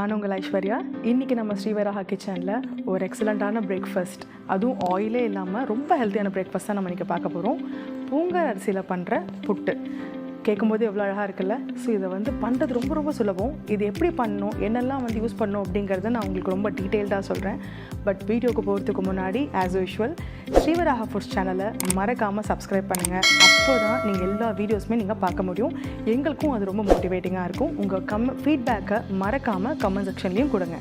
நான் உங்கள் ஐஸ்வர்யா. இன்றைக்கி நம்ம ஸ்ரீவராஹா கிச்சனில் ஒரு எக்ஸலண்ட்டான பிரேக்ஃபாஸ்ட், அதுவும் ஆயிலே இல்லாமல் ரொம்ப ஹெல்த்தியான பிரேக்ஃபாஸ்ட் தான் நம்ம இன்றைக்கி பார்க்க போகிறோம். பூங்கர் அரிசியில் பண்ணுற புட்டு கேட்கும்போது எவ்வளோ அழகாக இருக்குல்ல. ஸோ இதை பண்ணுறது ரொம்ப ரொம்ப சுலபம். இது எப்படி பண்ணணும், என்னெல்லாம் யூஸ் பண்ணணும் அப்படிங்கிறத நான் உங்களுக்கு ரொம்ப டீட்டெயில்டாக சொல்கிறேன். பட் வீடியோக்கு போகிறதுக்கு முன்னாடி ஆஸ் யூஷுவல் ஸ்ரீவராஹா ஃபுட்ஸ் சேனலை மறக்காமல் சப்ஸ்கிரைப் பண்ணுங்கள். அப்போ தான் நீங்கள் எல்லா வீடியோஸுமே நீங்கள் பார்க்க முடியும். எங்களுக்கும் அது ரொம்ப மோட்டிவேட்டிங்காக இருக்கும். உங்கள் ஃபீட்பேக்கை மறக்காமல் கமெண்ட் செக்ஷன்லேயும் கொடுங்க.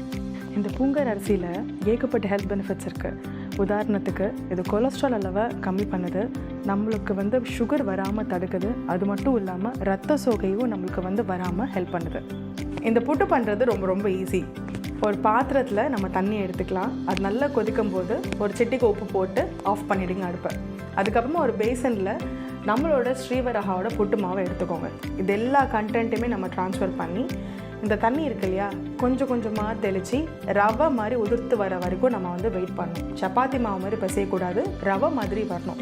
இந்த பூங்கர் அரிசியில் ஏகப்பட்ட ஹெல்த் பெனிஃபிட்ஸ் இருக்குது. உதாரணத்துக்கு இது கொலஸ்ட்ரால் அளவை கம்மி பண்ணுது, நம்மளுக்கு சுகர் வராமல் தடுக்குது. அது மட்டும் இல்லாமல் ரத்த சோகையும் நம்மளுக்கு வராமல் ஹெல்ப் பண்ணுது. இந்த புட்டு பண்ணுறது ரொம்ப ரொம்ப ஈஸி. ஒரு பாத்திரத்தில் நம்ம தண்ணி எடுத்துக்கலாம். அது நல்லா கொதிக்கும் போது ஒரு சிட்டிக்கு உப்பு போட்டு ஆஃப் பண்ணிவிடுங்க அடுப்பை. அதுக்கப்புறமா ஒரு பேசனில் நம்மளோட ஸ்ரீவராஹாவோட புட்டு மாவை எடுத்துக்கோங்க. இது எல்லா கண்டென்ட்டுமே நம்ம ட்ரான்ஸ்ஃபர் பண்ணி இந்த தண்ணி இருக்கு இல்லையா, கொஞ்சம் கொஞ்சமாக தெளித்து ரவை மாதிரி உதிர்த்து வர வரைக்கும் நம்ம வெயிட் பண்ணணும். சப்பாத்தி மாவு மாதிரி பிசையக்கூடாது, ரவை மாதிரி வரணும்.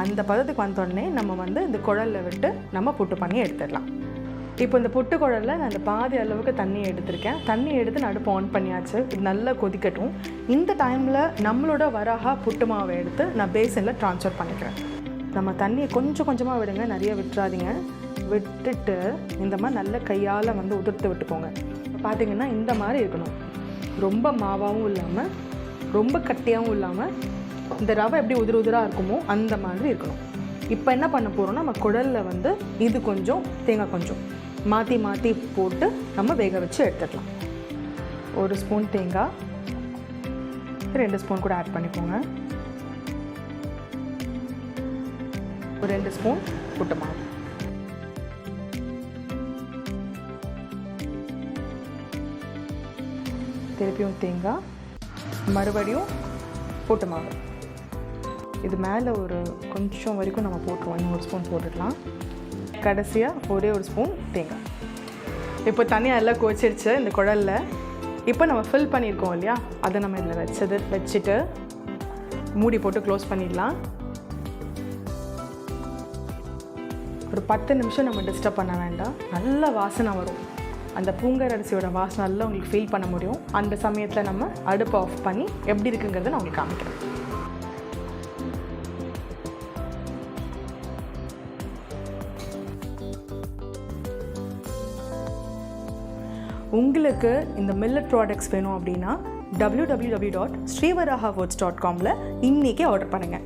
அந்த பதத்துக்கு வந்தோடனே நம்ம இந்த குழலில் விட்டு நம்ம புட்டு பண்ணி எடுத்துடலாம். இப்போ இந்த புட்டு குழலில் நான் இந்த பாதி அளவுக்கு தண்ணி எடுத்திருக்கேன். தண்ணி எடுத்து நான் அடுப்பு ஆன் பண்ணியாச்சு. இது நல்லா கொதிக்கட்டும். இந்த டைமில் நம்மளோட வராஹா புட்டு மாவை எடுத்து நான் பேசனில் ட்ரான்ஸ்ஃபர் பண்ணிக்கிறேன். நம்ம தண்ணியை கொஞ்சம் கொஞ்சமாக விடுங்க, நிறைய விட்டுறாதீங்க. விட்டுட்டு இந்த மாதிரி நல்ல கையால் உதிர்த்து விட்டுக்கோங்க. பார்த்திங்கன்னா இந்த மாதிரி இருக்கணும். ரொம்ப மாவாகவும் இல்லாமல் ரொம்ப கட்டியாகவும் இல்லாமல், இந்த ரவை எப்படி உதிராக இருக்குமோ அந்த மாதிரி இருக்கணும். இப்போ என்ன பண்ண போகிறோம்னா, நம்ம குடலில் இது கொஞ்சம் தேங்காய் கொஞ்சம் மாற்றி மாற்றி போட்டு நம்ம வேக வச்சு எடுத்துடலாம். 1 ஸ்பூன் தேங்காய், 2 ஸ்பூன் கூட ஆட் பண்ணிக்கோங்க. ஒரு 2 ஸ்பூன் புட்டு மாவு, திருப்பியும் தேங்காய், மறுபடியும் புட்டு மாவு. இது மேலே ஒரு கொஞ்சம் வரைக்கும் நம்ம போட்டுருவோம். இன்னும் 1 ஸ்பூன் போட்டுடலாம். கடைசியாக ஒரே 1 ஸ்பூன் தேங்காய். இப்போ தனியாக எல்லாம் கொதிச்சிருச்சு இந்த குழலில். இப்போ நம்ம ஃபில் பண்ணியிருக்கோம் இல்லையா, அதை நம்ம இதில் வச்சுட்டு மூடி போட்டு க்ளோஸ் பண்ணிடலாம். ஒரு 10 நிமிஷம் நம்ம டிஸ்டர்ப் பண்ண வேண்டாம். நல்ல வாசனை வரும். அந்த பூங்கர் அரிசியோட வாசனை நல்லா உங்களுக்கு ஃபீல் பண்ண முடியும். அந்த சமயத்தில் நம்ம அடுப்பை ஆஃப் பண்ணி எப்படி இருக்குங்கிறத நான் உங்களுக்கு காமிக்கிறேன். உங்களுக்கு இந்த மில்லட் ப்ராடக்ட்ஸ் வேணும் அப்படின்னா www.srivarahafoods.com இன்றைக்கே ஆர்டர் பண்ணுங்கள்.